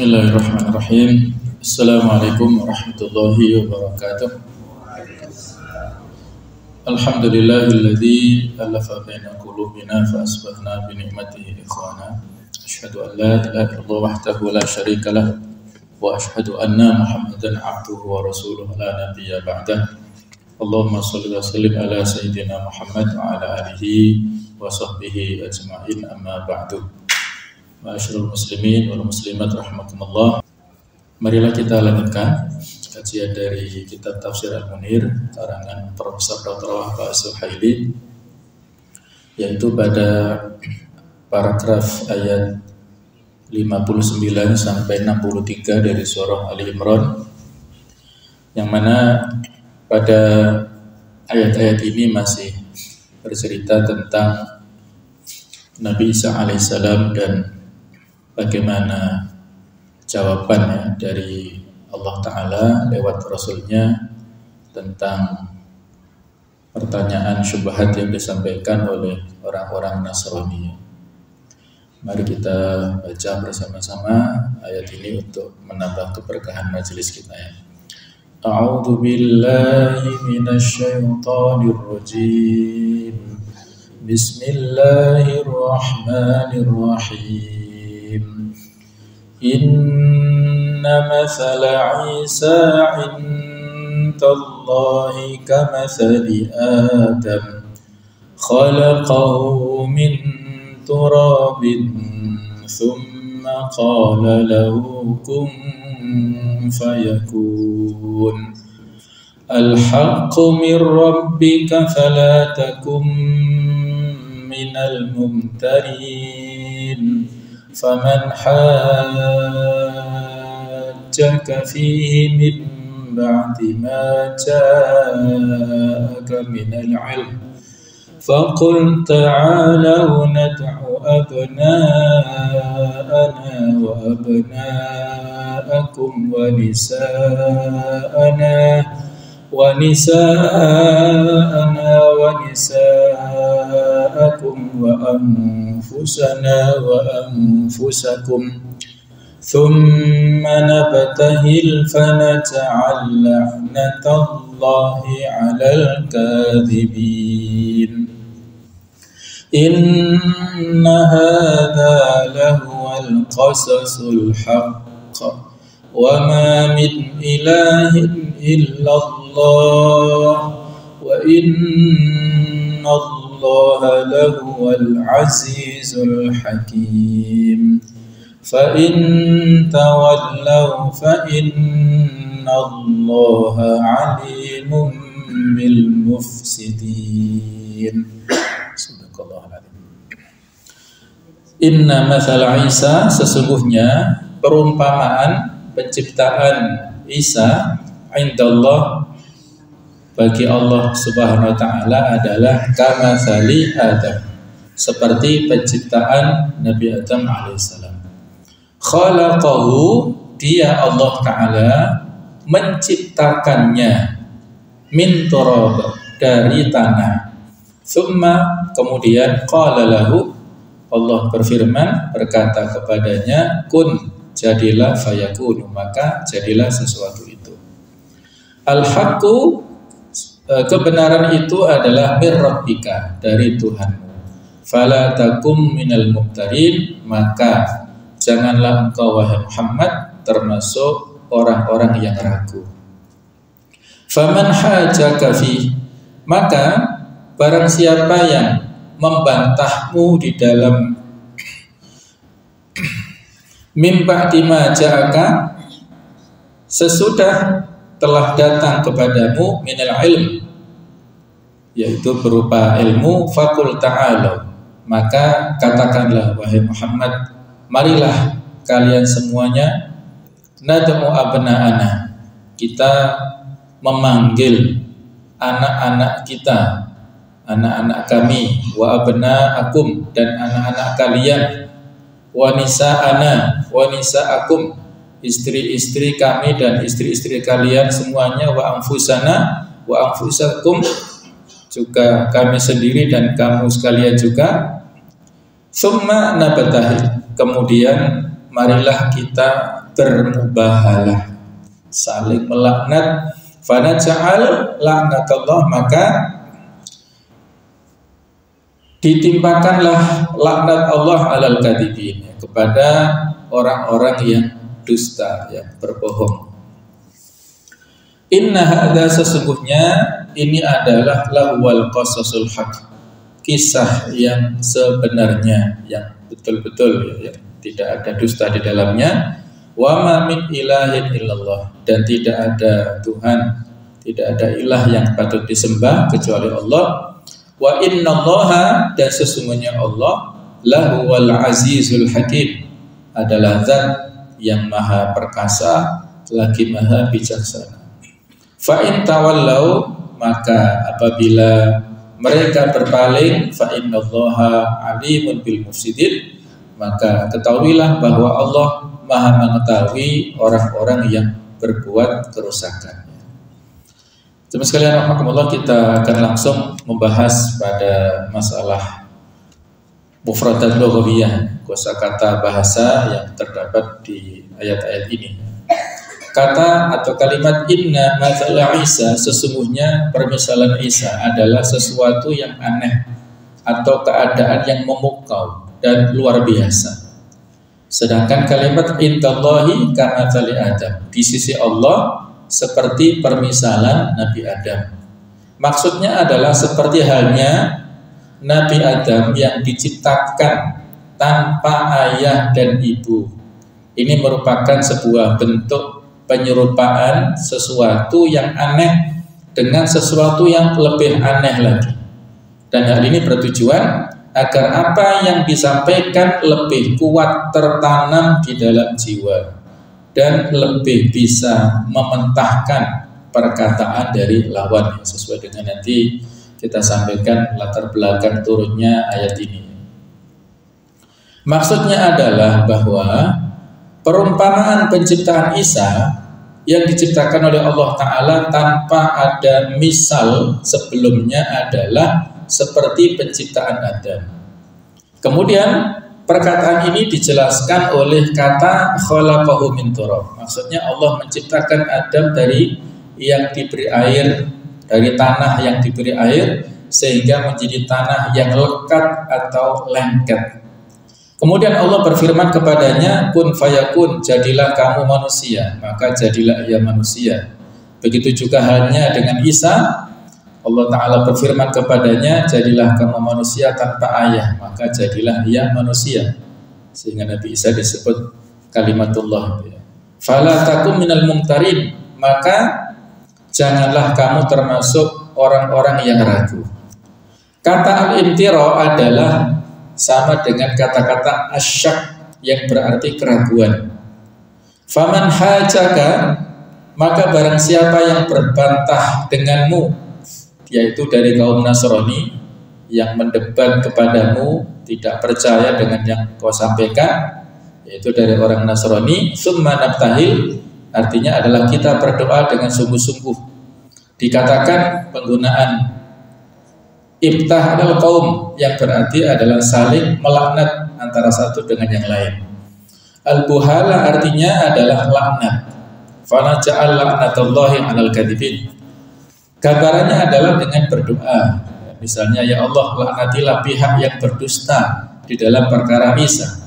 Bismillahirrahmanirrahim. Assalamualaikum warahmatullahi wabarakatuh. Alhamdulillahilladzi alafa baina qulubina fa asbahna bi ni'matihi ikhwana. Asyhadu an la ilaha illallah wahdahu la syarika lah wa asyhadu anna Muhammadan abduhu wa rasuluhu la nabiyya ba'dah. Allahumma shalli wa sallim ala sayyidina Muhammad wa ala alihi wa sahbihi ajma'in, amma ba'du. Ma'asyiral muslimin wal muslimat rahimakumullah. Marilah kita lanjutkan kajian dari kitab Tafsir Al-Munir karangan Profesor Dr. Wahbah As-Suhaili, yaitu pada paragraf ayat 59 sampai 63 dari surah Ali Imran, yang mana pada ayat-ayat ini masih bercerita tentang Nabi Isa alaihissalam dan bagaimana jawabannya dari Allah Ta'ala lewat Rasulnya tentang pertanyaan syubhat yang disampaikan oleh orang-orang Nasrani. Mari kita baca bersama-sama ayat ini untuk menambah keberkahan majelis kita ya. A'udzu billahi minasyaitonir rajim. Bismillahirrahmanirrahim. Inna mathala Isa 'indallahi kamathali Adam khalaqahu min turabin thumma qala lahu kun fayakun. Al-haqqu min rabbika fala takum minal mumtarin. Faman hajjaka fihi min ba'di ma ja'aka minal 'ilm faqul ta'alaw nad'u abna'ana wa abna'akum wa nisa'ana wa nisa'akum wa anfusana wa anfusakum thumma nabtahil fanaj'al la'natallahi 'alal kadhibin. Inna hadha lahuwal qasasul haqq wa ma min ilahin illallah wa inna allaha lahuwal azizul hakim. Fa in tawallaw fa inna allaha alimun bil mufsidin. Subhanallah. Inna mathala Isa, sesungguhnya perumpamaan penciptaan Isa indallah bagi Allah Subhanahu wa taala adalah kamathali Adam, seperti penciptaan Nabi Adam alaihissalam. Khalaqahu, dia Allah taala menciptakannya, min turab, dari tanah. Summa, kemudian qala lahu, Allah berfirman, berkata kepadanya, kun, jadilah, fayakunu, maka jadilah sesuatu itu. Al-haqqu, kebenaran itu adalah mir rabbika, dari Tuhanmu. Fala takum minal mubtarin, maka janganlah engkau wahai Muhammad termasuk orang-orang yang ragu. Faman hajaka fi, maka barang siapa yang membantahmu di dalam mim ba'di ma ja'aka, sesudah telah datang kepadamu minal ilm, yaitu berupa ilmu, faqul ta'alu, maka katakanlah wahai Muhammad, marilah kalian semuanya, nad'u abna'ana, kita memanggil anak-anak kita, anak-anak kami, wa abna'akum, dan anak-anak kalian, wa nisa'ana wa nisa'akum, istri-istri kami dan istri-istri kalian semuanya, wa anfusana wa anfusakum, juga kami sendiri dan kamu sekalian juga. Summa nabatahi, kemudian marilah kita bermubahalah, saling melaknat. Fanaj'al laknatallah, maka ditimpakanlah laknat Allah alal kadhibin, kepada orang-orang yang dusta, yang berbohong. Inna hadza, sesungguhnya ini adalah lahwal qasasul haq, kisah yang sebenarnya, yang betul-betul, ya, tidak ada dusta di dalamnya. Wa ma min ilahin illallah, dan tidak ada Tuhan, tidak ada ilah yang patut disembah kecuali Allah. Wa innallaha, dan sesungguhnya Allah lahuwal azizul hakim, adalah zat yang maha perkasa lagi maha bijaksana. Fa in tawallau, maka apabila mereka berpaling, fa innallaha alimun bil mufsidin, maka ketahuilah bahwa Allah maha mengetahui orang-orang yang berbuat kerusakan. Teman sekalian rahimakumullah, kita akan langsung membahas pada masalah mufradat lughawiyah, kosakata bahasa yang terdapat di ayat-ayat ini. Kata atau kalimat inna mathala Isa, sesungguhnya permisalan Isa adalah sesuatu yang aneh atau keadaan yang memukau dan luar biasa. Sedangkan kalimat indallahi kamathali Adam, di sisi Allah seperti permisalan Nabi Adam. Maksudnya adalah seperti halnya Nabi Adam yang diciptakan tanpa ayah dan ibu. Ini merupakan sebuah bentuk penyerupaan sesuatu yang aneh dengan sesuatu yang lebih aneh lagi. Dan hal ini bertujuan agar apa yang disampaikan lebih kuat tertanam di dalam jiwa dan lebih bisa mementahkan perkataan dari lawan, sesuai dengan nanti kita sampaikan latar belakang turunnya ayat ini. Maksudnya adalah bahwa perumpamaan penciptaan Isa yang diciptakan oleh Allah Ta'ala tanpa ada misal sebelumnya adalah seperti penciptaan Adam. Kemudian perkataan ini dijelaskan oleh kata khalaqahu min turab. Maksudnya Allah menciptakan Adam dari yang diberi air, dari tanah yang diberi air, sehingga menjadi tanah yang lekat atau lengket. Kemudian Allah berfirman kepadanya, kun fayakun, jadilah kamu manusia, maka jadilah ia manusia. Begitu juga halnya dengan Isa, Allah Ta'ala berfirman kepadanya, jadilah kamu manusia tanpa ayah, maka jadilah ia manusia. Sehingga Nabi Isa disebut kalimatullah. Fala takum minal mumtarin, maka janganlah kamu termasuk orang-orang yang ragu. Kata al-imtira adalah sama dengan kata-kata asyak yang berarti keraguan. Faman hajaka, maka barang siapa yang berbantah denganmu, yaitu dari kaum Nasrani yang mendebat kepadamu, tidak percaya dengan yang kau sampaikan, yaitu dari orang Nasrani, summa nabtahil, artinya adalah kita berdoa dengan sungguh-sungguh. Dikatakan penggunaan ibtah adalah kaum, yang berarti adalah saling melaknat antara satu dengan yang lain. Al-buhala artinya adalah laknat. Fala ja'al laknatullahi 'alal kadhibin. Gambarannya adalah dengan berdoa. Misalnya, ya Allah, laknatilah pihak yang berdusta di dalam perkara Isa.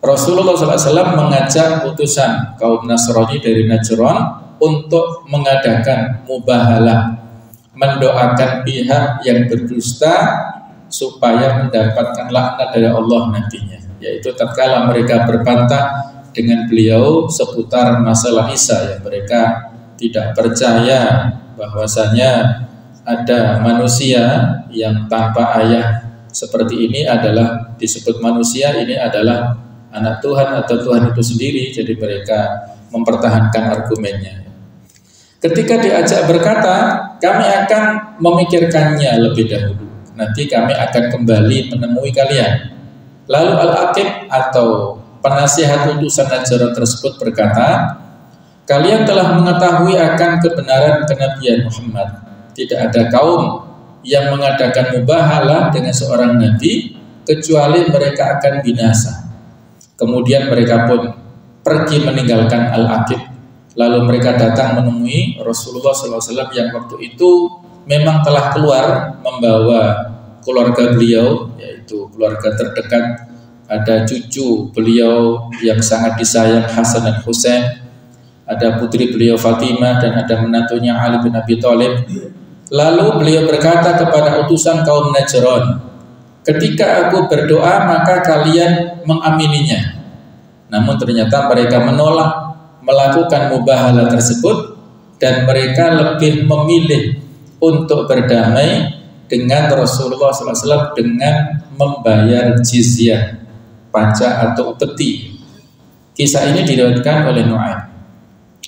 Rasulullah SAW mengajak utusan kaum Nasrani dari Najran untuk mengadakan mubahalah, mendoakan pihak yang berdusta supaya mendapatkan laknat dari Allah nantinya, yaitu tatkala mereka berbantah dengan beliau seputar masalah Isa, yang mereka tidak percaya bahwasanya ada manusia yang tanpa ayah seperti ini adalah disebut manusia, ini adalah anak Tuhan atau Tuhan itu sendiri. Jadi mereka mempertahankan argumennya. Ketika diajak berkata, kami akan memikirkannya lebih dahulu, nanti kami akan kembali menemui kalian. Lalu Al-Aqib atau penasihat utusan Najran tersebut berkata, kalian telah mengetahui akan kebenaran kenabian Muhammad. Tidak ada kaum yang mengadakan mubahalah dengan seorang nabi kecuali mereka akan binasa. Kemudian mereka pun pergi meninggalkan Al-Aqib. Lalu mereka datang menemui Rasulullah SAW yang waktu itu memang telah keluar membawa keluarga beliau, yaitu keluarga terdekat. Ada cucu beliau yang sangat disayang, Hasan dan Husain, ada putri beliau Fatimah, dan ada menantunya Ali bin Abi Thalib. Lalu beliau berkata kepada utusan kaum Najran, ketika aku berdoa maka kalian mengamininya. Namun ternyata mereka menolak melakukan mubahalah tersebut, dan mereka lebih memilih untuk berdamai dengan Rasulullah SAW dengan membayar jizyah, pajak atau upeti. Kisah ini diriwayatkan oleh Nu'aim.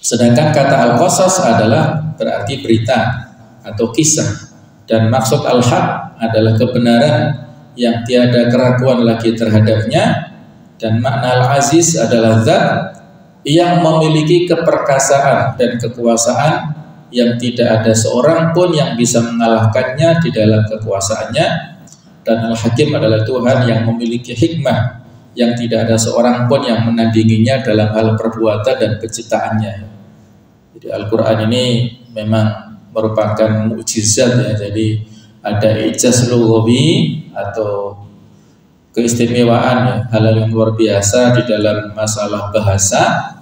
Sedangkan kata al-qasas adalah berarti berita atau kisah, dan maksud al-haq adalah kebenaran yang tiada keraguan lagi terhadapnya, dan makna al-aziz adalah zat yang memiliki keperkasaan dan kekuasaan yang tidak ada seorang pun yang bisa mengalahkannya di dalam kekuasaannya, dan al-hakim adalah Tuhan yang memiliki hikmah yang tidak ada seorang pun yang menandinginya dalam hal perbuatan dan penciptaannya. Jadi Al-Quran ini memang merupakan mukjizat ya. Jadi ada ijaz lughawi atau keistimewaan ya, hal-hal yang luar biasa di dalam masalah bahasa.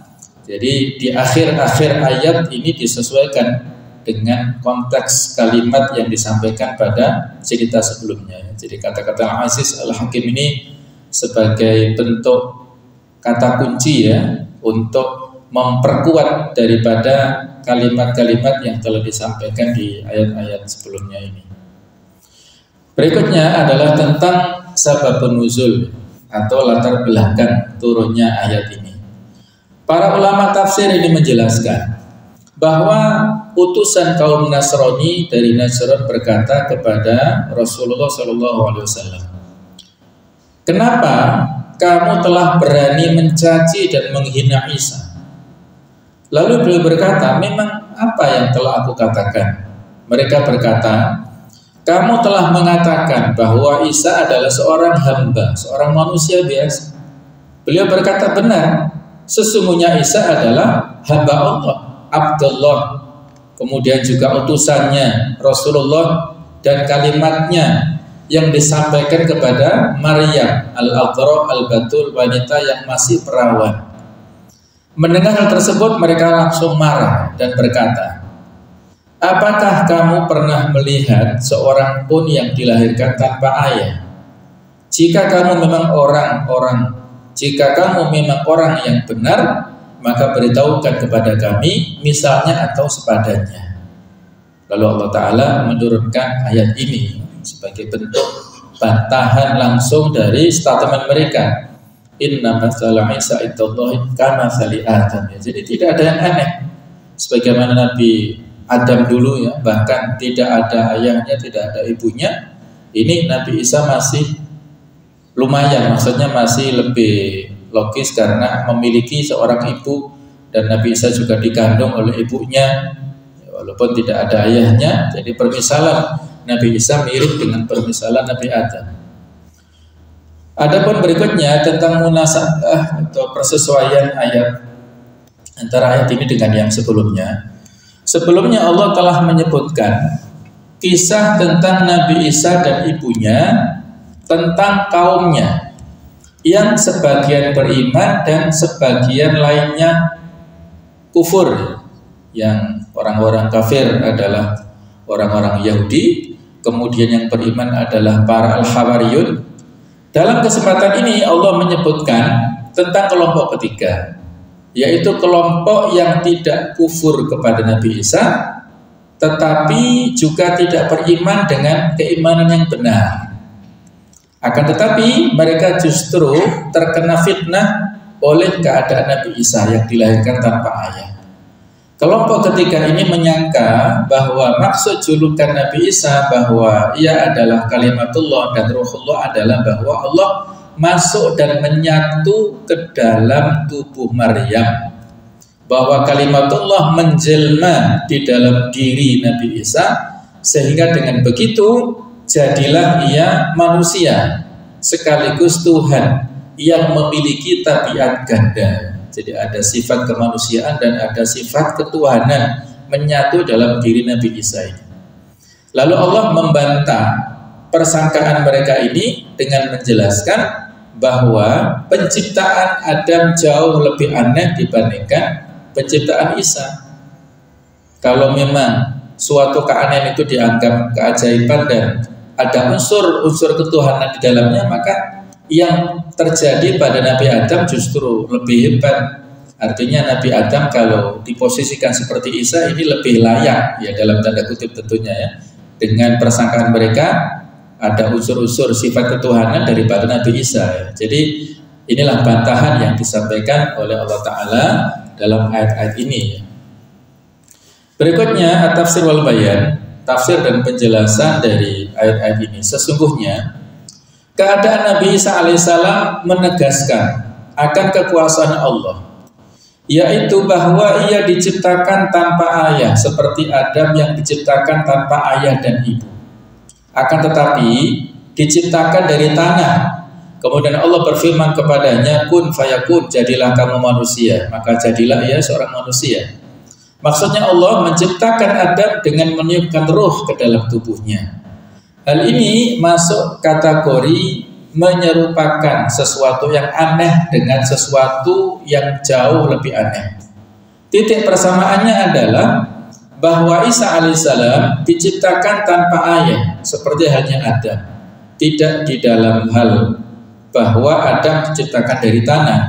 Jadi di akhir-akhir ayat ini disesuaikan dengan konteks kalimat yang disampaikan pada cerita sebelumnya. Jadi kata-kata Al-Aziz Al-Hakim ini sebagai bentuk kata kunci ya untuk memperkuat daripada kalimat-kalimat yang telah disampaikan di ayat-ayat sebelumnya ini. Berikutnya adalah tentang sababun nuzul atau latar belakang turunnya ayat ini. Para ulama tafsir ini menjelaskan bahwa utusan kaum Nasrani dari Najran berkata kepada Rasulullah SAW, kenapa kamu telah berani mencaci dan menghina Isa? Lalu beliau berkata, memang apa yang telah aku katakan? Mereka berkata, kamu telah mengatakan bahwa Isa adalah seorang hamba, seorang manusia biasa. Beliau berkata, benar, sesungguhnya Isa adalah hamba Allah, Abdullah, kemudian juga utusannya Rasulullah, dan kalimatnya yang disampaikan kepada Maryam al-Adhra al-Batul, wanita yang masih perawan. Mendengar hal tersebut mereka langsung marah dan berkata, apakah kamu pernah melihat seorang pun yang dilahirkan tanpa ayah? Jika kamu memang orang yang benar, maka beritahukan kepada kami misalnya atau sepadannya. Lalu Allah Ta'ala menurunkan ayat ini sebagai bentuk bantahan langsung dari statement mereka, inna mathala Isa indallahi kamathali Adam. Jadi tidak ada yang aneh, sebagaimana Nabi Adam dulu ya, bahkan tidak ada ayahnya, tidak ada ibunya. Ini Nabi Isa masih lumayan, maksudnya masih lebih logis karena memiliki seorang ibu, dan Nabi Isa juga dikandung oleh ibunya walaupun tidak ada ayahnya. Jadi permisalan Nabi Isa mirip dengan permisalan Nabi Adam. Adapun berikutnya tentang munasabah atau persesuaian ayat antara ayat ini dengan yang sebelumnya. Sebelumnya Allah telah menyebutkan kisah tentang Nabi Isa dan ibunya, tentang kaumnya yang sebagian beriman dan sebagian lainnya kufur. Yang orang-orang kafir adalah orang-orang Yahudi, kemudian yang beriman adalah para al-Hawariyun. Dalam kesempatan ini Allah menyebutkan tentang kelompok ketiga, yaitu kelompok yang tidak kufur kepada Nabi Isa, tetapi juga tidak beriman dengan keimanan yang benar. Akan tetapi mereka justru terkena fitnah oleh keadaan Nabi Isa yang dilahirkan tanpa ayah. Kelompok ketiga ini menyangka bahwa maksud julukan Nabi Isa bahwa ia adalah kalimatullah dan ruhullah adalah bahwa Allah masuk dan menyatu ke dalam tubuh Maryam, bahwa kalimatullah menjelma di dalam diri Nabi Isa, sehingga dengan begitu jadilah ia manusia sekaligus Tuhan yang memiliki tabiat ganda. Jadi ada sifat kemanusiaan dan ada sifat ketuhanan menyatu dalam diri Nabi Isa ini. Lalu Allah membantah persangkaan mereka ini dengan menjelaskan bahwa penciptaan Adam jauh lebih aneh dibandingkan penciptaan Isa. Kalau memang suatu keanehan itu dianggap keajaiban dan ada unsur ketuhanan di dalamnya, maka yang terjadi pada Nabi Adam justru lebih hebat. Artinya Nabi Adam kalau diposisikan seperti Isa ini lebih layak, ya dalam tanda kutip tentunya ya. Dengan persangkaan mereka ada unsur-unsur sifat ketuhanan daripada Nabi Isa ya. Jadi inilah bantahan yang disampaikan oleh Allah Ta'ala dalam ayat-ayat ini ya. Berikutnya at-tafsir wal bayan, tafsir dan penjelasan dari ayat-ayat ini. Sesungguhnya keadaan Nabi Isa alaihissalam menegaskan akan kekuasaan Allah, yaitu bahwa ia diciptakan tanpa ayah seperti Adam yang diciptakan tanpa ayah dan ibu. Akan tetapi diciptakan dari tanah. Kemudian Allah berfirman kepadanya, kun fayakun, jadilah kamu manusia, maka jadilah ia seorang manusia. Maksudnya Allah menciptakan Adam dengan meniupkan ruh ke dalam tubuhnya. Hal ini masuk kategori menyerupakan sesuatu yang aneh dengan sesuatu yang jauh lebih aneh. Titik persamaannya adalah bahwa Isa alaihissalam diciptakan tanpa ayah seperti halnya Adam. Tidak di dalam hal bahwa Adam diciptakan dari tanah.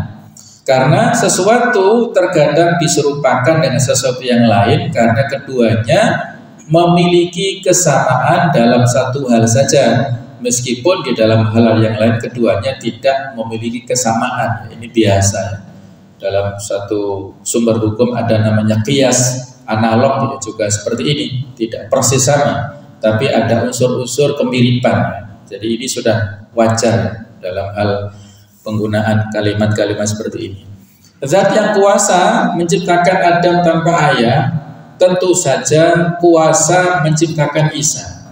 Karena sesuatu terkadang diserupakan dengan sesuatu yang lain karena keduanya memiliki kesamaan dalam satu hal saja, meskipun di dalam hal yang lain keduanya tidak memiliki kesamaan. Ini biasa ya. Dalam satu sumber hukum ada namanya qiyas analog, juga seperti ini, tidak persis sama, tapi ada unsur-unsur kemiripan. Jadi ini sudah wajar dalam hal penggunaan kalimat-kalimat seperti ini. Zat yang kuasa menciptakan Adam tanpa ayah tentu saja kuasa menciptakan Isa.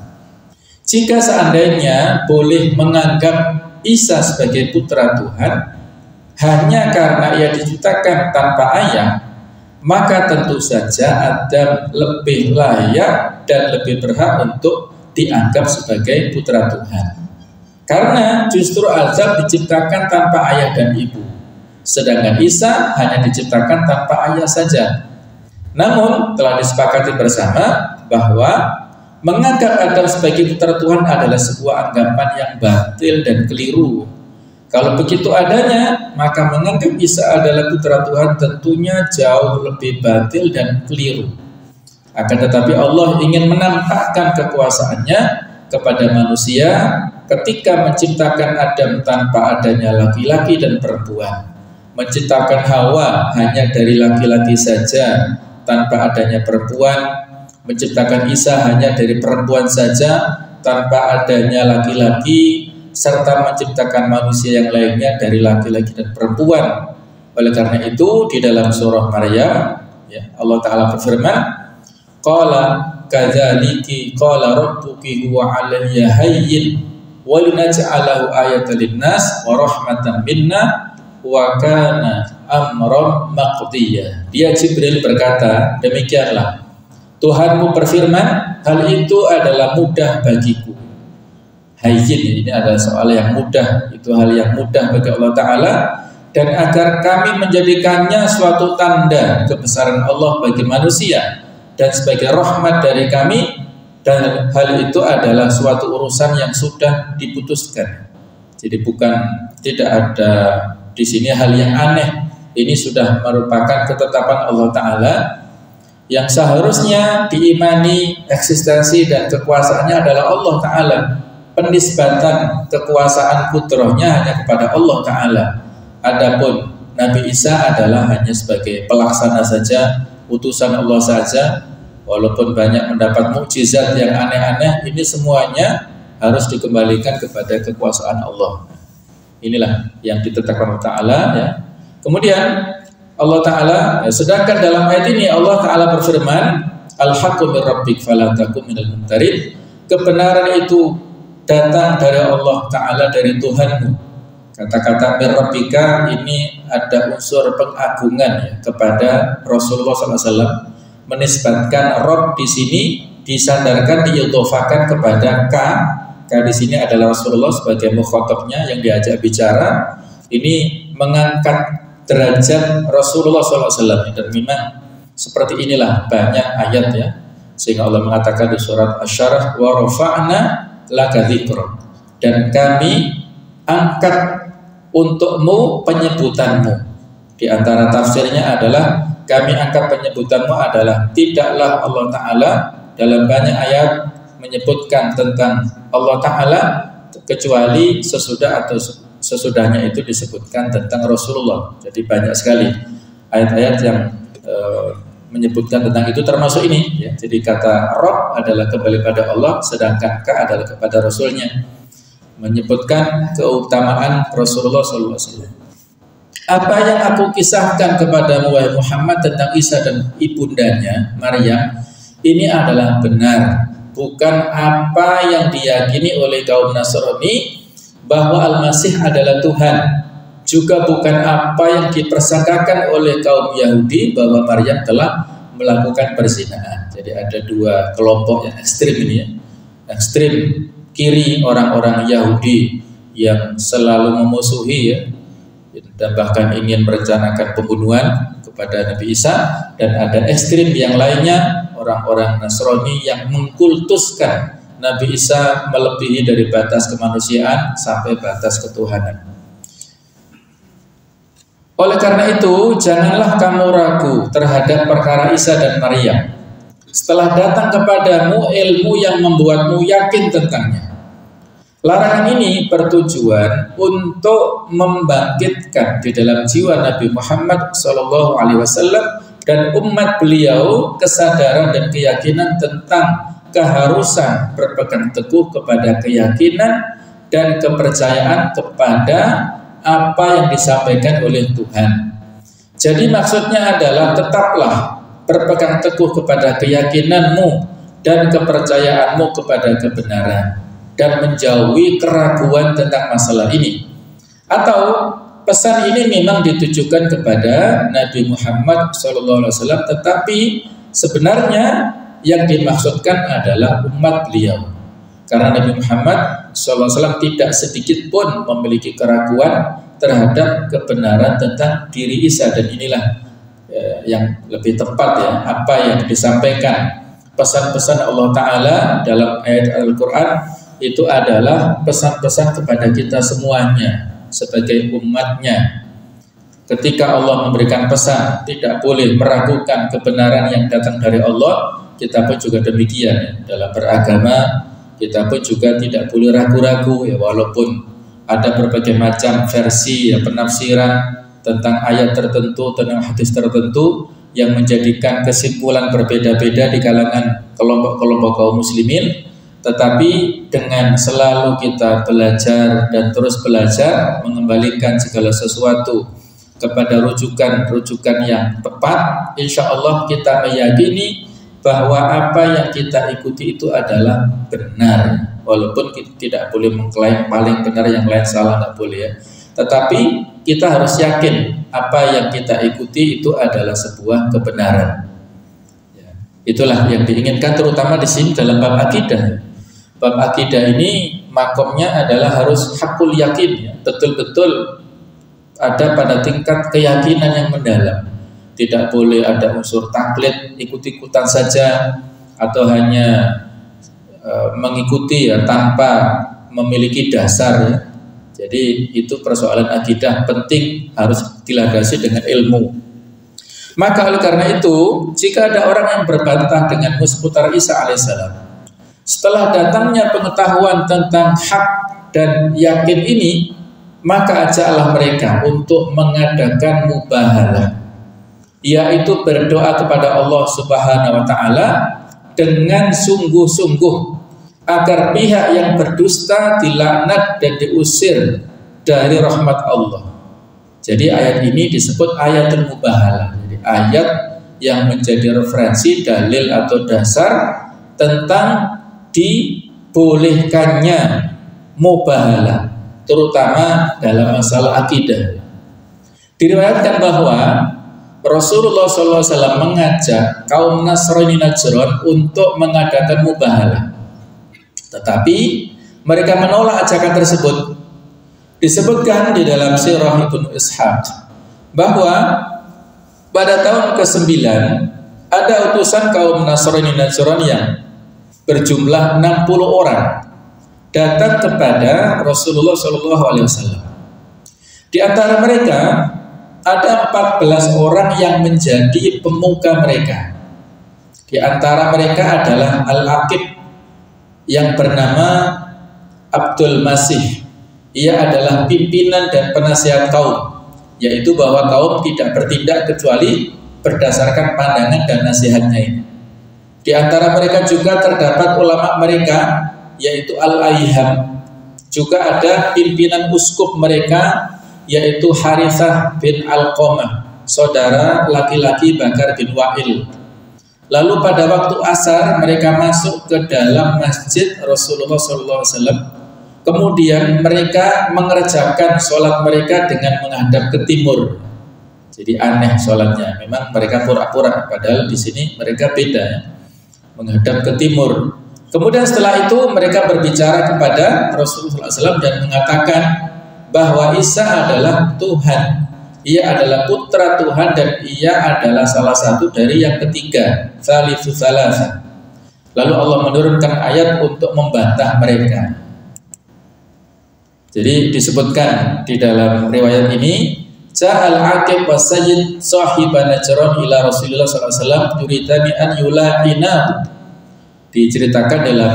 Jika seandainya boleh menganggap Isa sebagai putra Tuhan hanya karena ia diciptakan tanpa ayah, maka tentu saja Adam lebih layak dan lebih berhak untuk dianggap sebagai putra Tuhan. Karena justru Adam diciptakan tanpa ayah dan ibu, sedangkan Isa hanya diciptakan tanpa ayah saja. Namun telah disepakati bersama bahwa menganggap Adam sebagai putra Tuhan adalah sebuah anggapan yang batil dan keliru. Kalau begitu adanya, maka menganggap Isa adalah putra Tuhan tentunya jauh lebih batil dan keliru. Akan tetapi Allah ingin menampakkan kekuasaannya kepada manusia ketika menciptakan Adam tanpa adanya laki-laki dan perempuan, menciptakan Hawa hanya dari laki-laki saja tanpa adanya perempuan, menciptakan Isa hanya dari perempuan saja tanpa adanya laki-laki, serta menciptakan manusia yang lainnya dari laki-laki dan perempuan. Oleh karena itu di dalam surah Maryam ya, Allah Ta'ala berfirman, qala kadzaliki qala rabbuki huwa 'alayya hayyin wa linaj'alahu ayatan linnas wa rahmatan minna wa kana amran maqdiya. Dia Jibril berkata, demikianlah Tuhanmu berfirman, hal itu adalah mudah bagiku. Hayyin ini adalah soal yang mudah, itu hal yang mudah bagi Allah Ta'ala, dan agar kami menjadikannya suatu tanda kebesaran Allah bagi manusia dan sebagai rahmat dari kami, dan hal itu adalah suatu urusan yang sudah diputuskan. Jadi tidak ada di sini hal yang aneh. Ini sudah merupakan ketetapan Allah Ta'ala yang seharusnya diimani eksistensi dan kekuasaannya adalah Allah Ta'ala. Penisbatan kekuasaan kudrahnya hanya kepada Allah Ta'ala. Adapun Nabi Isa adalah hanya sebagai pelaksana saja, utusan Allah saja. Walaupun banyak mendapat mukjizat yang aneh-aneh, ini semuanya harus dikembalikan kepada kekuasaan Allah. Inilah yang ditetapkan Allah Ta'ala ya. Kemudian Allah Ta'ala, sedangkan dalam ayat ini Allah Ta'ala berfirman, Al-haqqu min rabbik fala takum minal mumtarin. Kebenaran itu datang dari Allah Ta'ala, dari Tuhanmu. Kata-kata min rabbika ini ada unsur pengagungan ya kepada Rasulullah SAW. Menisbatkan Rabb di sini disandarkan, diidhofakan kepada K di sini adalah Rasulullah sebagai mukhatabnya yang diajak bicara. Ini mengangkat derajat Rasulullah SAW, dan memang seperti inilah banyak ayat ya, sehingga Allah mengatakan di surat Asy-Syarah wa rafa'na laka dzikra, dan kami angkat untukmu penyebutanmu. Di antara tafsirnya adalah kami angkat penyebutanmu adalah tidaklah Allah Ta'ala dalam banyak ayat menyebutkan tentang Allah Ta'ala kecuali sesudah atau sesudahnya itu disebutkan tentang Rasulullah. Jadi banyak sekali ayat-ayat yang menyebutkan tentang itu, termasuk ini ya. Jadi kata Rabb adalah kembali pada Allah, sedangkan Ka adalah kepada Rasulnya, menyebutkan keutamaan Rasulullah SAW. Apa yang aku kisahkan kepadamu wahai Muhammad tentang Isa dan ibundanya Maryam ini adalah benar, bukan apa yang diyakini oleh kaum Nasrani bahwa Al-Masih adalah Tuhan, juga bukan apa yang dipersangkakan oleh kaum Yahudi bahwa Maryam telah melakukan perzinahan. Jadi ada dua kelompok yang ekstrim ini ya. Ekstrim kiri orang-orang Yahudi yang selalu memusuhi ya, dan bahkan ingin merencanakan pembunuhan kepada Nabi Isa, dan ada ekstrim yang lainnya orang-orang Nasrani yang mengkultuskan Nabi Isa melebihi dari batas kemanusiaan sampai batas ketuhanan. Oleh karena itu, janganlah kamu ragu terhadap perkara Isa dan Maryam setelah datang kepadamu ilmu yang membuatmu yakin tentangnya. Larangan ini bertujuan untuk membangkitkan di dalam jiwa Nabi Muhammad SAW dan umat beliau kesadaran dan keyakinan tentang keharusan berpegang teguh kepada keyakinan dan kepercayaan kepada apa yang disampaikan oleh Tuhan. Jadi maksudnya adalah tetaplah berpegang teguh kepada keyakinanmu dan kepercayaanmu kepada kebenaran, dan menjauhi keraguan tentang masalah ini. Atau pesan ini memang ditujukan kepada Nabi Muhammad SAW, tetapi sebenarnya yang dimaksudkan adalah umat beliau. Karena Nabi Muhammad SAW tidak sedikit pun memiliki keraguan terhadap kebenaran tentang diri Isa, dan inilah yang lebih tepat ya, apa yang disampaikan pesan-pesan Allah Ta'ala dalam ayat Al-Quran itu adalah pesan-pesan kepada kita semuanya sebagai umatnya. Ketika Allah memberikan pesan, tidak boleh meragukan kebenaran yang datang dari Allah. Kita pun juga demikian ya. Dalam beragama kita pun juga tidak boleh ragu-ragu ya, walaupun ada berbagai macam versi ya, penafsiran tentang ayat tertentu, tentang hadis tertentu yang menjadikan kesimpulan berbeda-beda di kalangan kelompok-kelompok kaum muslimin. Tetapi dengan selalu kita belajar dan terus belajar mengembalikan segala sesuatu kepada rujukan-rujukan yang tepat, insya Allah kita meyakini bahwa apa yang kita ikuti itu adalah benar. Walaupun kita tidak boleh mengklaim paling benar, yang lain salah, tidak boleh ya. Tetapi kita harus yakin apa yang kita ikuti itu adalah sebuah kebenaran. Ya, itulah yang diinginkan terutama di sini dalam bab akidah. Bab akidah ini makomnya adalah harus hakul yakin ya, betul-betul ada pada tingkat keyakinan yang mendalam. Tidak boleh ada unsur taklid, ikut-ikutan saja, atau hanya mengikuti ya tanpa memiliki dasar ya. Jadi itu persoalan akidah penting, harus dilandasi dengan ilmu. Maka oleh karena itu, jika ada orang yang berbantah denganmu seputar Isa alaihissalam, setelah datangnya pengetahuan tentang hak dan yakin ini, maka ajaklah mereka untuk mengadakan mubahalah, yaitu berdoa kepada Allah Subhanahu wa Ta'ala dengan sungguh-sungguh agar pihak yang berdusta dilaknat dan diusir dari rahmat Allah. Jadi ayat ini disebut ayatul mubahalah. Jadi ayat yang menjadi referensi, dalil atau dasar tentang dibolehkannya mubahalah, terutama dalam masalah akidah. Diriwayatkan bahwa Rasulullah SAW mengajak kaum Nasrani Najran untuk mengadakan mubahalah, tetapi mereka menolak ajakan tersebut. Disebutkan di dalam Sirah Ibnu Ishaq bahwa pada tahun ke-9 ada utusan kaum Nasrani Najran yang berjumlah 60 orang datang kepada Rasulullah SAW. Di antara mereka ada 14 orang yang menjadi pemuka mereka. Di antara mereka adalah Al-Aqib yang bernama Abdul Masih. Ia adalah pimpinan dan penasihat kaum, yaitu bahwa kaum tidak bertindak kecuali berdasarkan pandangan dan nasihatnya ini. Di antara mereka juga terdapat ulama mereka, yaitu Al-Aiham. Juga ada pimpinan uskup mereka, yaitu Harithah bin Alqamah, saudara laki-laki Bakar bin Wa'il. Lalu pada waktu asar mereka masuk ke dalam masjid Rasulullah SAW. Kemudian mereka mengerjakan sholat mereka dengan menghadap ke timur. Jadi aneh sholatnya. Memang mereka pura-pura, padahal di sini mereka beda ya, menghadap ke timur. Kemudian setelah itu mereka berbicara kepada Rasulullah SAW dan mengatakan bahwa Isa adalah Tuhan, ia adalah putra Tuhan dan ia adalah salah satu dari yang ketiga, Tsalitsu Tsalatsa. Lalu Allah menurunkan ayat untuk membantah mereka. Jadi disebutkan di dalam riwayat ini, Ja'al Aqib wa Sayyid sahiba Najran ila Rasulullah SAW yuridani an yula'ina. Diceritakan dalam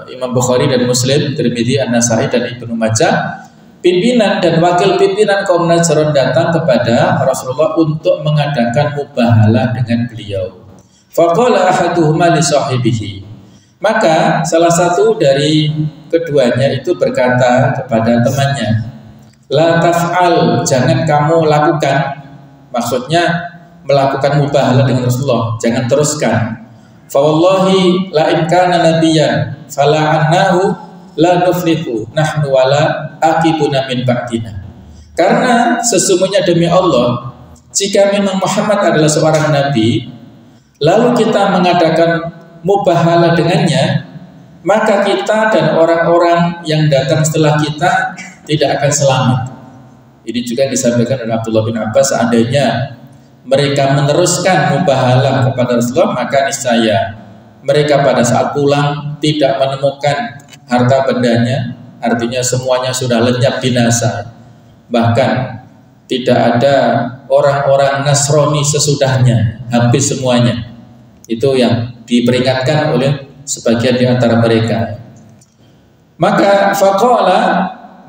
Imam Bukhari dan Muslim, Tirmidzi, An-Nasai dan Ibnu Majah. Pimpinan dan wakil pimpinan kaum Najran datang kepada Rasulullah untuk mengadakan mubahalah dengan beliau. Faqala ahaduhuma li sahibihi. Maka salah satu dari keduanya itu berkata kepada temannya, la taf'al, jangan kamu lakukan. Maksudnya melakukan mubahalah dengan Rasulullah, jangan teruskan. Fa wallahi la in kana nabiyyan fala annahu la nuflihu nahnu wala aqibuna min ba'dina. Karena sesungguhnya demi Allah, jika memang Muhammad adalah seorang nabi, lalu kita mengadakan mubahalah dengannya, maka kita dan orang-orang yang datang setelah kita tidak akan selamat. Ini juga disampaikan oleh Abdullah bin Abbas, seandainya mereka meneruskan mubahalah kepada Rasulullah, maka niscaya mereka pada saat pulang tidak menemukan harta bendanya, artinya semuanya sudah lenyap binasa. Bahkan tidak ada orang-orang Nasrani sesudahnya, habis semuanya. Itu yang diperingatkan oleh sebagian di antara mereka. Maka faqala,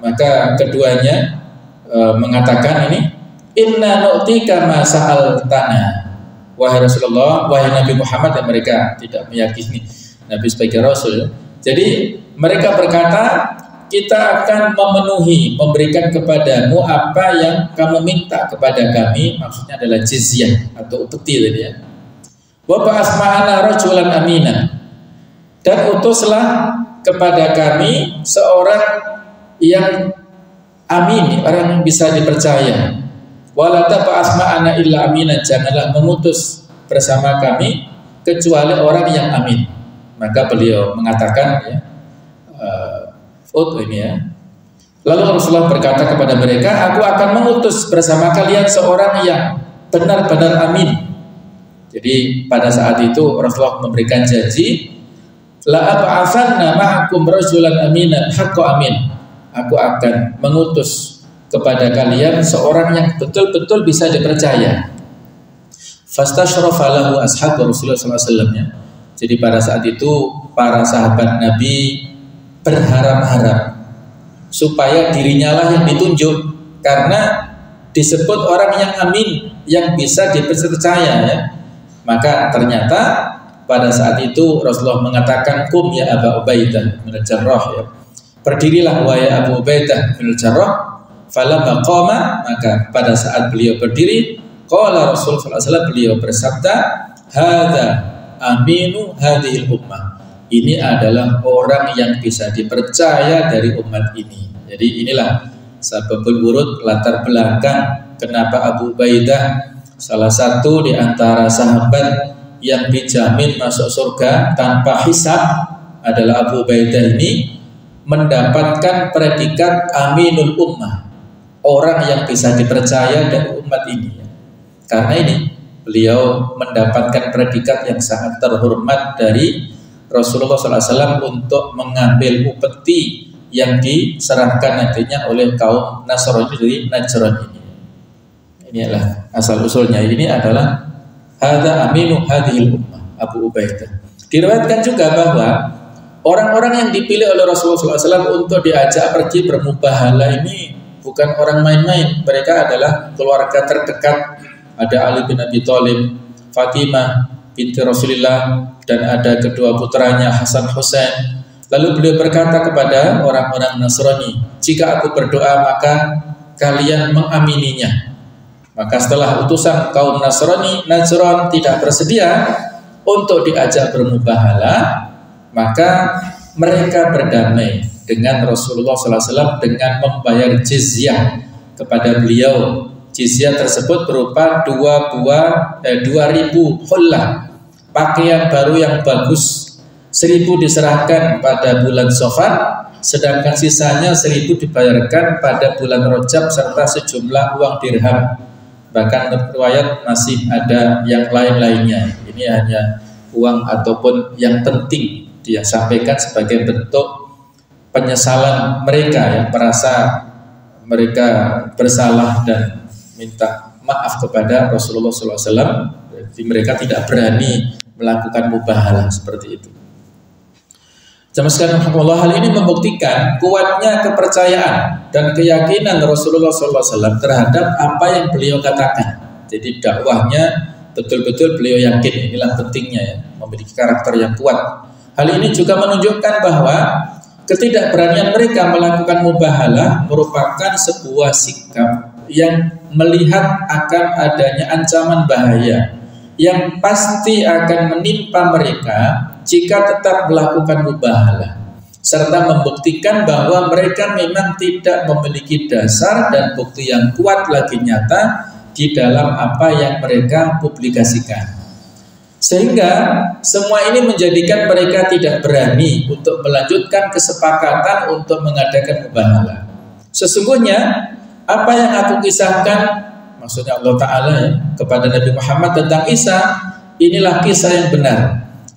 maka keduanya mengatakan ini, inna nu'tika ma sa'altana. Wahai Rasulullah, wahai Nabi Muhammad, dan mereka tidak meyakini Nabi sebagai Rasul. Jadi mereka berkata, kita akan memenuhi, memberikan kepadamu apa yang kamu minta kepada kami. Maksudnya adalah jizyah atau upeti tadi ya. Wa ba'ats ma'ana rajulan aminan, dan utuslah kepada kami seorang yang amin, orang yang bisa dipercaya. Wala tab'ats ma'ana illa aminan, janganlah mengutus bersama kami kecuali orang yang amin. Maka beliau mengatakan ya, ini ya. Lalu Rasulullah berkata kepada mereka, aku akan mengutus bersama kalian seorang yang benar-benar amin. Jadi pada saat itu Rasulullah memberikan janji, la ab'atsanna ma'akum rajulan aminan haqqo amin. Aku akan mengutus kepada kalian seorang yang betul-betul bisa dipercaya. Fastashrafa lahu ashabu Rasulullah SAW ya. Jadi pada saat itu para sahabat Nabi berharap-harap supaya dirinya lah yang ditunjuk, karena disebut orang yang amin, yang bisa dipercaya ya. Maka ternyata pada saat itu Rasulullah mengatakan, kum ya Abu Ubaidah bin Jarrah ya. Berdirilah wahai Abu Ubaidah bin Jarrah. Falamma qama, maka pada saat beliau berdiri, qala Rasulullah SAW, beliau bersabda, hadza aminu hadhil ummah. Ini adalah orang yang bisa dipercaya dari umat ini. Jadi inilah sababul wurud, latar belakang kenapa Abu Ubaidah, salah satu di antara sahabat yang dijamin masuk surga tanpa hisab, adalah Abu Ubaidah ini mendapatkan predikat Aminul Ummah, orang yang bisa dipercaya dari umat ini. Karena ini beliau mendapatkan predikat yang sangat terhormat dari Rasulullah SAW untuk mengambil upeti yang diserahkan nantinya oleh kaum Nasrani dari Najran ini. Ini adalah asal usulnya. Ini adalah hadza aminu hadhil ummah, Abu Ubaidah. Diriwayatkan juga bahwa orang-orang yang dipilih oleh Rasulullah SAW untuk diajak pergi bermubahalah ini bukan orang main-main. Mereka adalah keluarga terdekat. Ada Ali bin Abi Thalib, Fatimah binti Rasulullah, dan ada kedua putranya Hasan Husain. Lalu beliau berkata kepada orang-orang Nasrani, jika aku berdoa maka kalian mengamininya. Maka setelah utusan kaum Nasrani, Najran tidak bersedia untuk diajak bermubahalah, maka mereka berdamai dengan Rasulullah SAW dengan membayar jizyah kepada beliau. Jizyah tersebut berupa 2.000 hullah, pakaian baru yang bagus. 1.000 diserahkan pada bulan Safar, sedangkan sisanya 1.000 dibayarkan pada bulan Rajab serta sejumlah uang dirham. Bahkan riwayat masih ada yang lain-lainnya. Ini hanya uang ataupun yang penting dia sampaikan sebagai bentuk penyesalan mereka yang merasa mereka bersalah dan minta maaf kepada Rasulullah SAW. Jadi mereka tidak berani melakukan mubahalah seperti itu. Jamaah sekalian rahimakumullah, hal ini membuktikan kuatnya kepercayaan dan keyakinan Rasulullah SAW terhadap apa yang beliau katakan. Jadi dakwahnya betul-betul beliau yakin. Inilah pentingnya ya, memiliki karakter yang kuat. Hal ini juga menunjukkan bahwa ketidakberanian mereka melakukan mubahalah merupakan sebuah sikap yang melihat akan adanya ancaman bahaya yang pasti akan menimpa mereka jika tetap melakukan mubahalah, serta membuktikan bahwa mereka memang tidak memiliki dasar dan bukti yang kuat lagi nyata di dalam apa yang mereka publikasikan. Sehingga semua ini menjadikan mereka tidak berani untuk melanjutkan kesepakatan untuk mengadakan mubahalah. Sesungguhnya apa yang aku kisahkan, maksudnya Allah Ta'ala ya, kepada Nabi Muhammad tentang Isa, inilah kisah yang benar,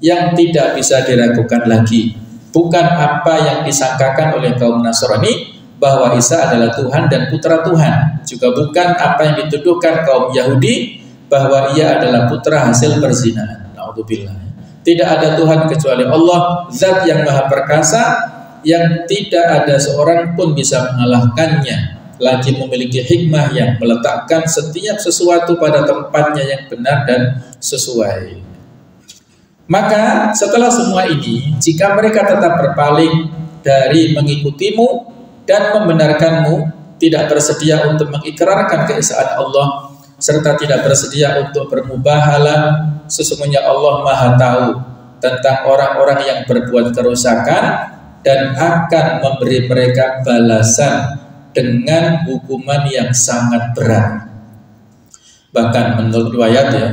yang tidak bisa diragukan lagi. Bukan apa yang disangkakan oleh kaum Nasrani bahwa Isa adalah Tuhan dan putra Tuhan. Juga bukan apa yang dituduhkan kaum Yahudi bahwa ia adalah putra hasil perzinahan. Na'udzubillah. Tidak ada Tuhan kecuali Allah, Zat yang maha perkasa, yang tidak ada seorang pun bisa mengalahkannya, lagi memiliki hikmah yang meletakkan setiap sesuatu pada tempatnya yang benar dan sesuai. Maka setelah semua ini, jika mereka tetap berpaling dari mengikutimu dan membenarkanmu, tidak bersedia untuk mengikrarkan keesaan Allah, serta tidak bersedia untuk bermubahalah, sesungguhnya Allah Maha tahu tentang orang-orang yang berbuat kerusakan dan akan memberi mereka balasan dengan hukuman yang sangat berat. Bahkan menurut riwayat ya,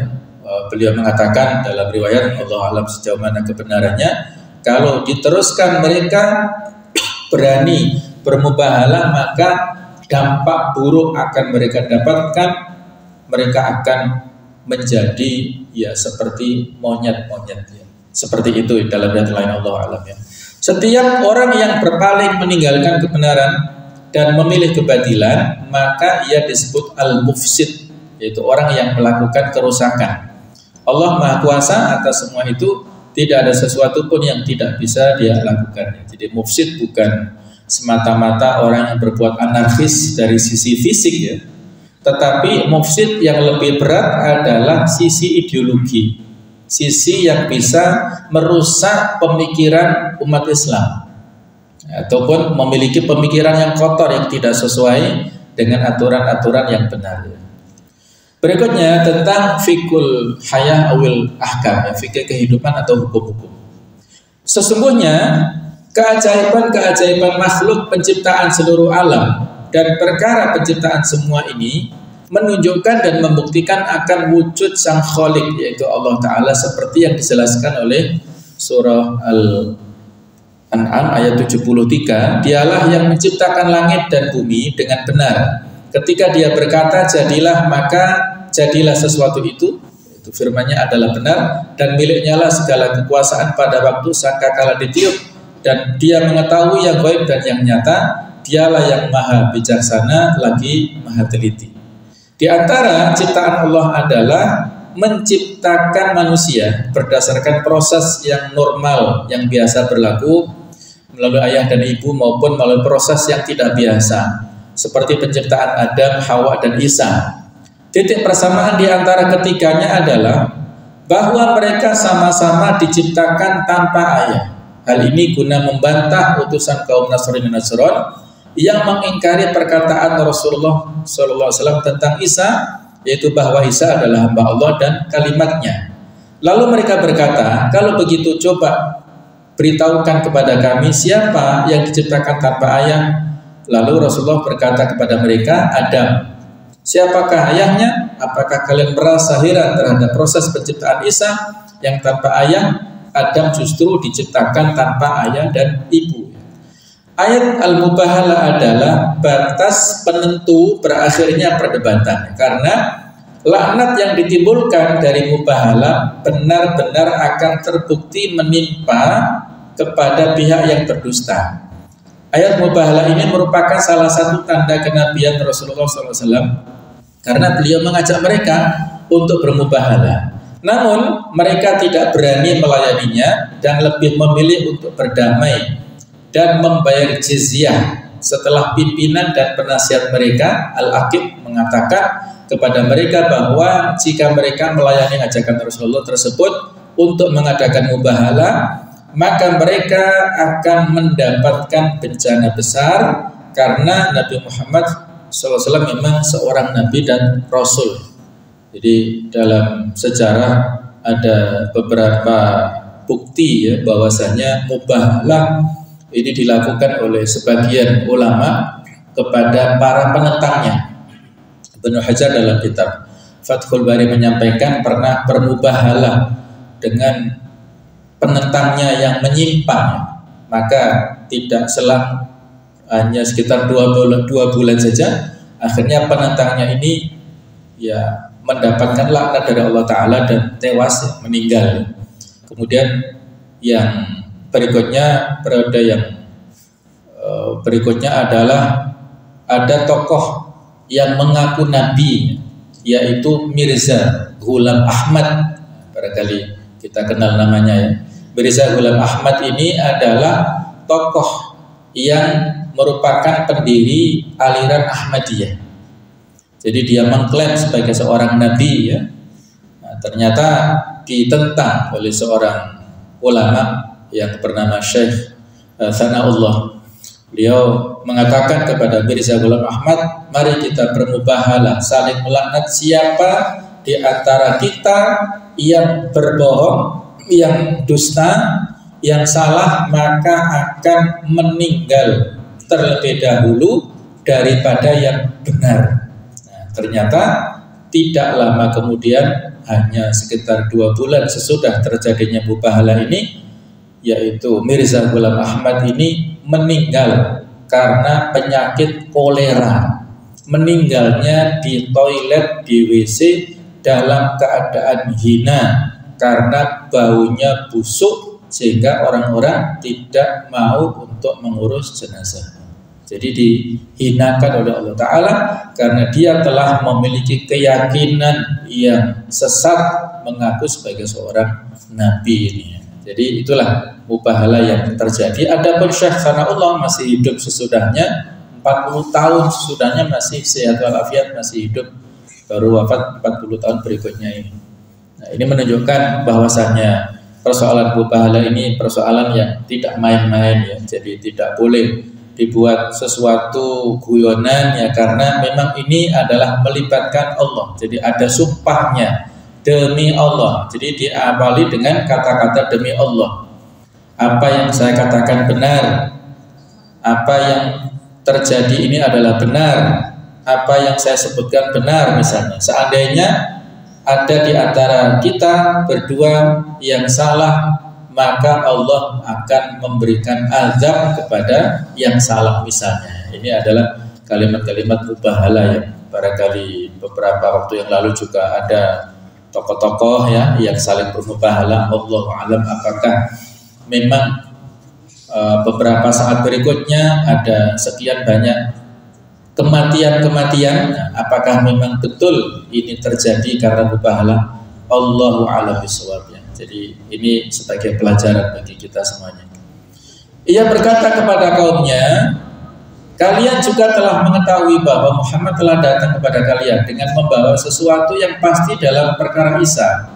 beliau mengatakan dalam riwayat, Allah alam sejauh mana kebenarannya, kalau diteruskan mereka berani bermubahalah, maka dampak buruk akan mereka dapatkan. Mereka akan menjadi ya seperti monyet-monyet ya. Seperti itu dalam riwayat lain, Allah alam ya. Setiap orang yang berpaling meninggalkan kebenaran dan memilih kebatilan, maka ia disebut al-mufsid, yaitu orang yang melakukan kerusakan. Allah Maha Kuasa atas semua itu, tidak ada sesuatu pun yang tidak bisa dia lakukan. Jadi mufsid bukan semata-mata orang yang berbuat anarkis dari sisi fisik ya, tetapi mufsid yang lebih berat adalah sisi ideologi, sisi yang bisa merusak pemikiran umat Islam, ataupun memiliki pemikiran yang kotor yang tidak sesuai dengan aturan-aturan yang benar. Berikutnya tentang fikul hayah awil ahkam, ya, fikih kehidupan atau hukum-hukum. Sesungguhnya keajaiban-keajaiban makhluk penciptaan seluruh alam dan perkara penciptaan semua ini menunjukkan dan membuktikan akan wujud Sang Khalik, yaitu Allah Ta'ala, seperti yang dijelaskan oleh surah Al-An'am ayat 73. Dialah yang menciptakan langit dan bumi dengan benar. Ketika dia berkata jadilah, maka jadilah sesuatu itu firman-Nya adalah benar, dan miliknya lah segala kekuasaan pada waktu sangkakala ditiup, dan dia mengetahui yang gaib dan yang nyata. Dialah yang maha bijaksana lagi maha teliti. Di antara ciptaan Allah adalah menciptakan manusia berdasarkan proses yang normal, yang biasa berlaku melalui ayah dan ibu, maupun melalui proses yang tidak biasa seperti penciptaan Adam, Hawa, dan Isa. Titik persamaan di antara ketiganya adalah bahwa mereka sama-sama diciptakan tanpa ayah. Hal ini guna membantah utusan kaum Nasrani dan Najran yang mengingkari perkataan Rasulullah SAW tentang Isa, yaitu bahwa Isa adalah hamba Allah dan kalimatnya. Lalu mereka berkata, kalau begitu coba beritahukan kepada kami siapa yang diciptakan tanpa ayah. Lalu Rasulullah berkata kepada mereka, Adam. Siapakah ayahnya? Apakah kalian merasa heran terhadap proses penciptaan Isa yang tanpa ayah? Adam justru diciptakan tanpa ayah dan ibu. Ayat Al-Mubahalah adalah batas penentu berakhirnya perdebatan, karena laknat yang ditimbulkan dari mubahalah benar-benar akan terbukti menimpa kepada pihak yang berdusta. Ayat mubahalah ini merupakan salah satu tanda kenabian Rasulullah SAW, karena beliau mengajak mereka untuk bermubahalah. Namun mereka tidak berani melayaninya dan lebih memilih untuk berdamai dan membayar jizyah setelah pimpinan dan penasihat mereka Al-Aqib mengatakan kepada mereka bahwa jika mereka melayani ajakan Rasulullah tersebut untuk mengadakan mubahalah, maka mereka akan mendapatkan bencana besar, karena Nabi Muhammad SAW memang seorang Nabi dan Rasul. Jadi dalam sejarah ada beberapa bukti ya bahwasanya mubahalah ini dilakukan oleh sebagian ulama kepada para penentangnya. Ibnu Hajar dalam kitab Fathul Bari menyampaikan pernah bermubahalah dengan penentangnya yang menyimpang, maka tidak selang hanya sekitar 2 bulan saja, akhirnya penentangnya ini ya mendapatkan laknat dari Allah Ta'ala dan tewas, meninggal. Kemudian yang berikutnya, periode yang berikutnya adalah ada tokoh yang mengaku nabi, yaitu Mirza Ghulam Ahmad. Barangkali kita kenal namanya ya. Mirza Ghulam Ahmad ini adalah tokoh yang merupakan pendiri aliran Ahmadiyah. Jadi dia mengklaim sebagai seorang nabi ya. Nah, ternyata ditentang oleh seorang ulama yang bernama Syekh Sanaullah. Beliau mengatakan kepada Mirza Ghulam Ahmad, mari kita bermubahalah, saling melaknat. Siapa di antara kita yang berbohong, yang dusta, yang salah, maka akan meninggal terlebih dahulu daripada yang benar. Nah, ternyata tidak lama kemudian, hanya sekitar 2 bulan sesudah terjadinya mubahalah ini, yaitu Mirza Ghulam Ahmad ini meninggal karena penyakit kolera. Meninggalnya di toilet, di WC, dalam keadaan hina karena baunya busuk, sehingga orang-orang tidak mau untuk mengurus jenazah. Jadi dihinakan oleh Allah Ta'ala karena dia telah memiliki keyakinan yang sesat, mengaku sebagai seorang nabi ini. Jadi itulah mubahalah yang terjadi. Adapun Syekh Sanaullah masih hidup sesudahnya, 40 tahun sesudahnya masih sehat walafiat, masih hidup, baru wafat 40 tahun berikutnya ini. Nah, ini menunjukkan bahwasannya persoalan mubahalah ini persoalan yang tidak main-main ya. Jadi tidak boleh dibuat sesuatu guyonan ya, karena memang ini adalah melibatkan Allah. Jadi ada sumpahnya, demi Allah. Jadi diawali dengan kata-kata demi Allah. apa yang saya katakan benar, apa yang terjadi ini adalah benar, apa yang saya sebutkan benar misalnya. Seandainya ada di antara kita berdua yang salah, maka Allah akan memberikan azab kepada yang salah misalnya. Ini adalah kalimat-kalimat mubahalah yang barangkali beberapa waktu yang lalu juga ada tokoh-tokoh ya yang saling bermubahalah. Allahu alam apakah memang beberapa saat berikutnya ada sekian banyak kematian-kematian, apakah memang betul ini terjadi karena mubahalah? Allahu a'lam bishawab. Jadi ini sebagai pelajaran bagi kita semuanya. Ia berkata kepada kaumnya, kalian juga telah mengetahui bahwa Muhammad telah datang kepada kalian dengan membawa sesuatu yang pasti dalam perkara Isa.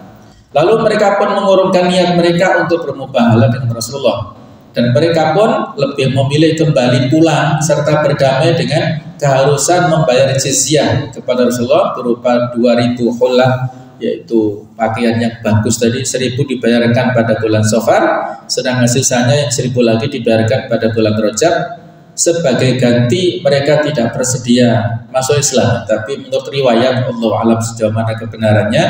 Lalu mereka pun mengurungkan niat mereka untuk bermubahalah dengan Rasulullah. Dan mereka pun lebih memilih kembali pulang serta berdamai dengan keharusan membayar jizyah kepada Rasulullah berupa 2000 hullah, yaitu pakaian yang bagus tadi. 1000 dibayarkan pada bulan Safar, sedangkan sisanya yang 1000 lagi dibayarkan pada bulan Rajab. Sebagai ganti mereka tidak bersedia masuk Islam. Tapi menurut riwayat, Allah alam sejauh mana kebenarannya,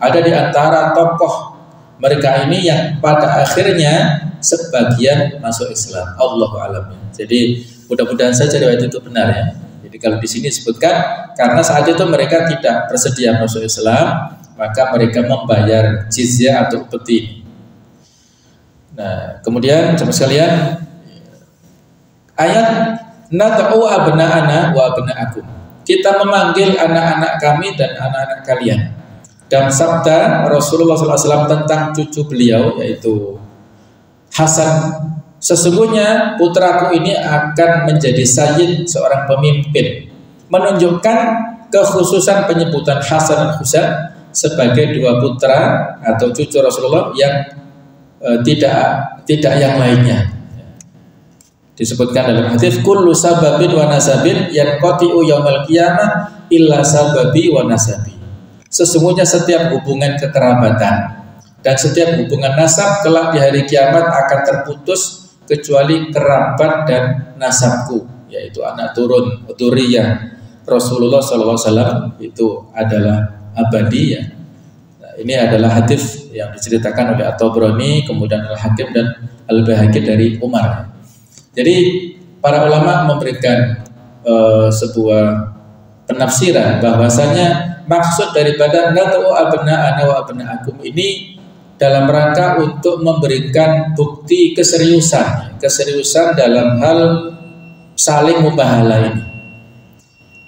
ada di antara tokoh mereka ini yang pada akhirnya sebagian masuk Islam. Allahu a'lam. Jadi mudah-mudahan saja riwayat itu benar ya. Jadi kalau di sini disebutkan karena saat itu mereka tidak bersedia masuk Islam, maka mereka membayar jizyah atau upeti. Nah, kemudian teman sekalian, ayat nad'u abna'ana wa abna'akum. Kita memanggil anak-anak kami dan anak-anak kalian. Dan sabda Rasulullah SAW tentang cucu beliau yaitu Hasan, sesungguhnya putraku ini akan menjadi sayyid, seorang pemimpin, menunjukkan kekhususan penyebutan Hasan dan Husain sebagai dua putra atau cucu Rasulullah yang tidak yang lainnya. Disebutkan dalam hadis, kullu sababin wa nasabin yanqati'u yaumil qiyamah illa sababi wa nasabi. Sesungguhnya setiap hubungan kekerabatan dan setiap hubungan nasab kelak di hari kiamat akan terputus kecuali kerabat dan nasabku, yaitu anak turun dzurriyyah Rasulullah SAW itu adalah abadi ya. Nah, ini adalah hadis yang diceritakan oleh At-Tabrani, kemudian Al-Hakim dan Al-Baihaqi dari Umar. Jadi para ulama memberikan sebuah penafsiran bahwasanya maksud daripada nad'u abna'ana wa abna'akum ini dalam rangka untuk memberikan bukti keseriusan dalam hal saling mubahalah ini.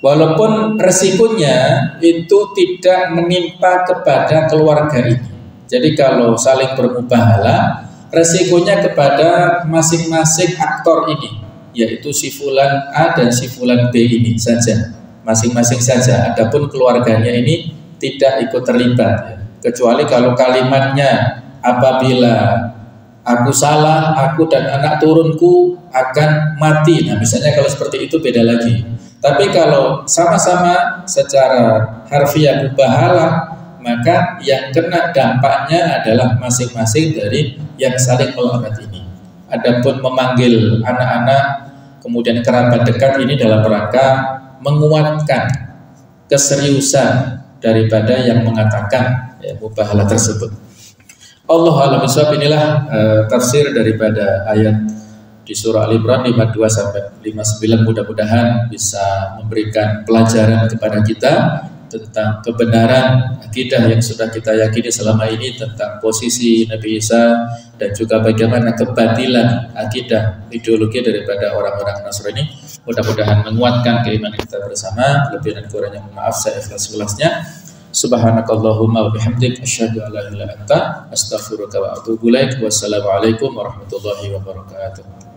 Walaupun resikonya itu tidak menimpa kepada keluarga ini. Jadi kalau saling bermubahalah, resikonya kepada masing-masing aktor ini, yaitu si fulan A dan si fulan B ini saja, masing-masing saja. Adapun keluarganya ini tidak ikut terlibat ya. Kecuali kalau kalimatnya apabila aku salah, aku dan anak turunku akan mati. Nah misalnya kalau seperti itu beda lagi. Tapi kalau sama-sama secara harfiah mubahalah, maka yang kena dampaknya adalah masing-masing dari yang saling melarat ini. Adapun memanggil anak-anak kemudian kerabat dekat ini dalam rangka menguatkan keseriusan daripada yang mengatakan ya, mubahalah tersebut. Allah a'lam bishawab. Inilah tafsir daripada ayat di surah Al-Imran 52 sampai 59. Mudah-mudahan bisa memberikan pelajaran kepada kita tentang kebenaran akidah yang sudah kita yakini selama ini tentang posisi Nabi Isa dan juga bagaimana kebatilan akidah ideologi daripada orang-orang Nasrani. Mudah-mudahan menguatkan keimanan kita bersama. Lebih dan kurangnya maaf, saya ikhlas-ikhlasnya. Subhanakallahumma wa bihamdik asyhadu an la ilaha illa anta astaghfiruka wa atubu ilaik. Wassalamualaikum warahmatullahi wabarakatuh.